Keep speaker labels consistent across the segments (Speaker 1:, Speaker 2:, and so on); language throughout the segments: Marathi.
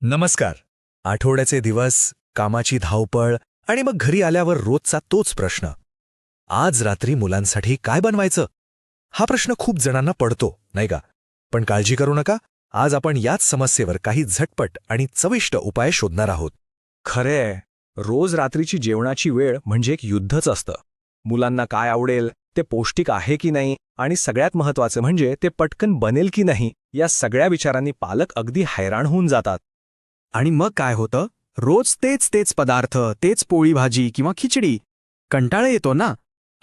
Speaker 1: नमस्कार. आठवड्याचे दिवस, कामाची धावपळ आणि मग घरी आल्यावर रोजचा तोच प्रश्न. आज रात्री मुलांसाठी काय बनवायचं? हा प्रश्न खूप जणांना पडतो, नाही का? पण काळजी करू नका. आज आपण याच समस्येवर काही झटपट आणि चविष्ट उपाय शोधणार आहोत.
Speaker 2: खरे रोज रात्रीची जेवणाची वेळ म्हणजे एक युद्धच असतं. मुलांना काय आवडेल, ते पौष्टिक आहे की नाही, आणि सगळ्यात महत्त्वाचं म्हणजे ते पटकन बनेल की नाही, या सगळ्या विचारांनी पालक अगदी हैराण होऊन जातात.
Speaker 3: आणि मग काय होतं? रोज तेच तेच पदार्थ, तेच पोळी भाजी किंवा खिचडी. कंटाळा येतो ना.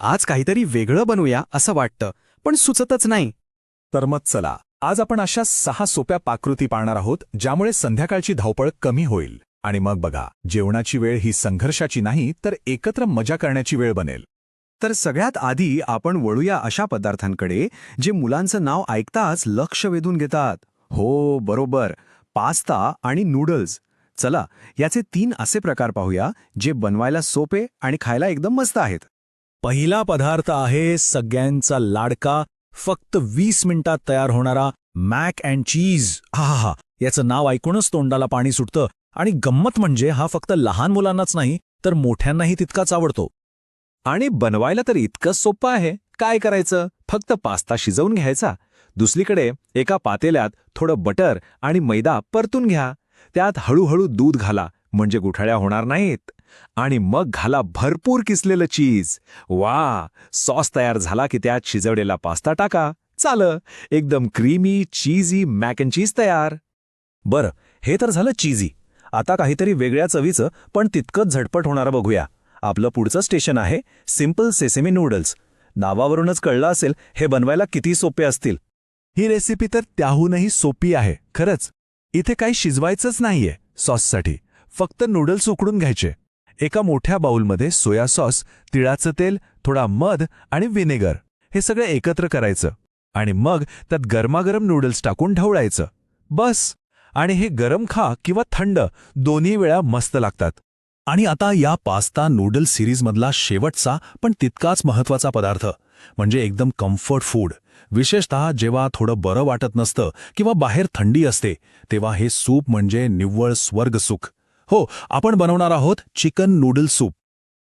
Speaker 3: आज काहीतरी वेगळं बनवूया असं वाटतं, पण सुचतच नाही.
Speaker 4: तर मग चला, आज आपण अशा 6 सोप्या पाककृती पाहणार आहोत ज्यामुळे संध्याकाळची धावपळ कमी होईल. आणि मग बघा, जेवणाची वेळ ही संघर्षाची नाही तर एकत्र मजा करण्याची वेळ बनेल.
Speaker 3: तर सगळ्यात आधी आपण वळूया अशा पदार्थांकडे जे मुलांचं नाव ऐकताच लक्ष वेधून घेतात. हो, बरोबर, पास्ता आणि नूडल्स. चला, याचे 3 असे प्रकार पाहूया जे बनवायला सोपे आणि खायला एकदम मस्त आहेत.
Speaker 2: पहिला पदार्थ आहे सगळ्यांचा लाडका, फक्त 20 मिनिटात तयार होणारा मॅक अँड चीज. हा, याचं नाव ऐकूनच तोंडाला पाणी सुटतं. आणि गंमत म्हणजे हा फक्त लहान मुलांनाच नाही तर मोठ्यांनाही तितकाच आवडतो. आणि बनवायला तर इतकंच सोपं आहे. काय करायचं? फक्त पास्ता शिजवून घ्यायचा. दुसरीकडे एका पातेल्यात थोडं बटर आणि मैदा परतून घ्या. त्यात हळूहळू दूध घाला, म्हणजे गुठळ्या होणार नाहीत. आणि मग घाला भरपूर किसलेलं चीज. वा, सॉस तयार झाला की त्यात शिजवलेला पास्ता टाका. चालं, एकदम क्रीमी चीजी मॅक अँड चीज तयार. बरं, हे तर झालं चीजी. आता काहीतरी वेगळ्या चवीचं पण तितकंच झटपट होणारं बघूया. आपलं पुढचं स्टेशन आहे सिंपल सेसेमी नूडल्स. नावावरूनच कळलं असेल हे बनवायला किती सोपे असतील.
Speaker 4: ही रेसिपी तर त्याहूनही सोपी आहे खरंच. इथे काही शिजवायचंच नाहीये सॉससाठी. फक्त नूडल्स उकडून घ्यायचे. एका मोठ्या बाउलमध्ये सोया सॉस, तिळाचं तेल, थोडा मध आणि व्हिनेगर हे सगळं एकत्र करायचं. आणि मग त्यात गरमागरम नूडल्स टाकून ढवळायचं. बस. आणि हे गरम खा किंवा थंड, दोन्ही वेळा मस्त लागतात.
Speaker 5: आणि आता या पास्ता नूडल्स सिरीजमधला शेवटचा पण तितकाच महत्त्वाचा पदार्थ म्हणजे एकदम कम्फर्ट फूड. विशेषतः जेव्हा थोडं बरं वाटत नसतं किंवा बाहेर थंडी असते तेव्हा हे सूप म्हणजे निव्वळ स्वर्गसुख. हो, आपण बनवणार आहोत चिकन नूडल सूप.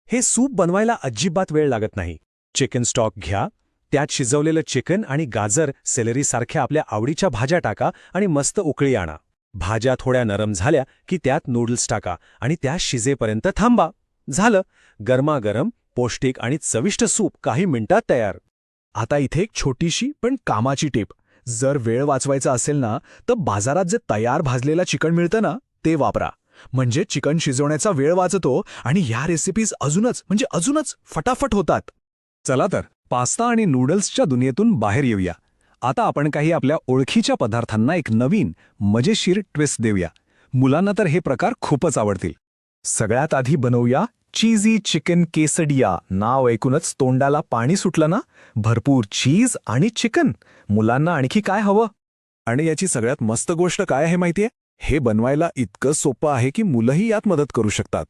Speaker 2: हे सूप बनवायला अजिबात वेळ लागत नाही. चिकन स्टॉक घ्या, त्यात शिजवलेलं चिकन आणि गाजर, सेलरी सारख्या आपल्या आवडीच्या भाज्या टाका आणि मस्त उकळी आणा. भाज्या थोड्या नरम झाल्या की त्यात नूडल्स टाका आणि त्या शिजेपर्यंत थांबा. झालं, गरमागरम पौष्टिक आणि चविष्ट सूप काही मिनिटात तयार.
Speaker 4: आता इथे एक छोटीशी पण कामाची टिप. जर वेळ वाचवायचा असेल ना, तर बाजारात जे तयार भाजलेलं चिकन मिळतं ना, ते वापरा. म्हणजे चिकन शिजवण्याचा वेळ वाचतो आणि या रेसिपीज अजूनच फटाफट होतात.
Speaker 2: चला तर, पास्ता आणि नूडल्सच्या दुनियेतून बाहेर येऊया. आता आपण काही आपल्या ओळखीच्या पदार्थांना एक नवीन मजेशीर ट्विस्ट देऊया. मुलांना तर हे प्रकार खूपच आवडतील.
Speaker 4: सगळ्यात आधी बनवूया चीजी चिकन केसडिया. नाव ऐकूनच तोंडाला पाणी सुटलं ना? भरपूर चीज आणि चिकन. मुलांना आणखी काय हवं? आणि याची सगळ्यात मस्त गोष्ट काय आहे माहितीये? हे बनवायला इतकं सोपं आहे की मुलंही यात मदत करू शकतात.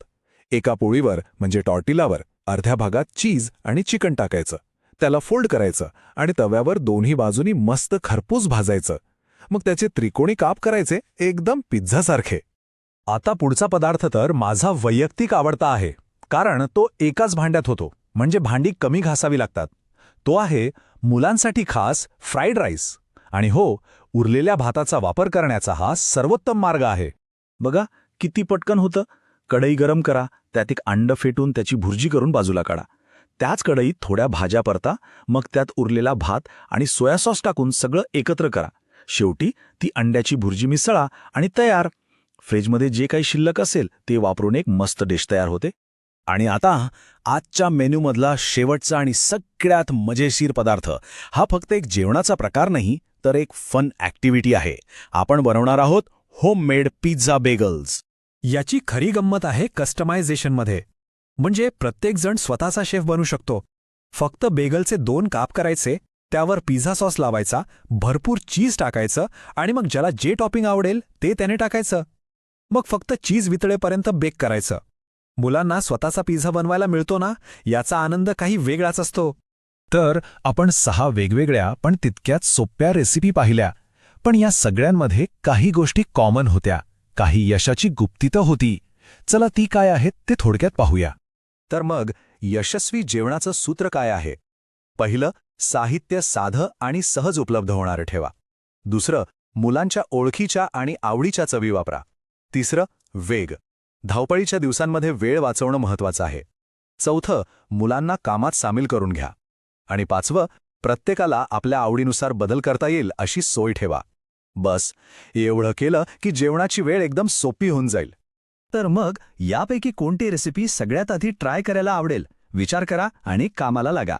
Speaker 4: एका पोळीवर म्हणजे टॉर्टिलावर अर्ध्या भागात चीज आणि चिकन टाकायचं. त्याला फोल्ड करायचं आणि तव्यावर दोन्ही बाजूनी मस्त खरपूस भाजायचं. मग त्याचे त्रिकोणी काप करायचे, एकदम पिझ्झासारखे.
Speaker 2: आता पुढचा पदार्थ तर माझा वैयक्तिक आवडता आहे, कारण तो एकाच भांड्यात होतो, म्हणजे भांडी कमी घासावी लागतात. तो आहे मुलांसाठी खास फ्राईड राईस. आणि हो, उरलेल्या भाताचा वापर करण्याचा हा सर्वोत्तम मार्ग आहे. बघा किती पटकन होतं. कढई गरम करा, त्यात एक अंड फेटून त्याची भुर्जी करून बाजूला काढा. त्याच कढईत थोड्या भाज्या परता, मग त्यात उरलेला भात आणि सोया सॉस टाकून सगळं एकत्र करा. शेवटी ती अंड्याची भुर्जी मिसळा आणि तयार. फ्रीजमध्ये जे काही शिल्लक असेल ते वापरून एक मस्त डिश तयार होते. आणि आता आजच्या मेन्यूमधला शेवटचा आणि सगळ्यात मजेशीर पदार्थ. हा फक्त एक जेवणाचा प्रकार नाही तर एक फन ॲक्टिव्हिटी आहे. आपण बनवणार आहोत होममेड पिझ्झा बेगल्स.
Speaker 3: याची खरी गंमत आहे कस्टमायझेशनमध्ये. म्हणजे प्रत्येकजण स्वतःचा शेफ बनू शकतो. फक्त बेगलचे 2 काप करायचे, त्यावर पिझ्झा सॉस लावायचा, भरपूर चीज टाकायचं आणि मग ज्याला जे टॉपिंग आवडेल ते त्याने टाकायचं. मग फक्त चीज वितळेपर्यंत बेक करायचं. मुलांना स्वतःचा पिझ्झा बनवायला मिळतो ना, याचा आनंद काही वेगळाच असतो.
Speaker 5: तर आपण 6 वेगवेगळ्या पण तितक्याच सोप्या रेसिपी पाहिल्या. पण या सगळ्यांमध्ये काही गोष्टी कॉमन होत्या. काही यशाची गुप्ती तर होती. चला ती काय आहेत ते थोडक्यात पाहूया.
Speaker 1: तर मग यशस्वी जेवणाचं सूत्र काय आहे? पहिलं, साहित्य साधं आणि सहज उपलब्ध होणारं ठेवा. दुसरं, मुलांच्या ओळखीच्या आणि आवडीच्या चवी वापरा. तिसरं, वेग. धावपळीच्या दिवसांमध्ये वेळ वाचवणं महत्वाचं आहे. चौथं, मुलांना कामात सामील करून घ्या. आणि पाचवं, प्रत्येकाला आपल्या आवडीनुसार बदल करता येईल अशी सोय ठेवा. बस, एवढं केलं की जेवणाची वेळ एकदम सोपी होऊन जाईल.
Speaker 3: तर मग यापैकी कोणती रेसिपी सगळ्यात आधी ट्राय करायला आवडेल? विचार करा आणि कामाला लागा.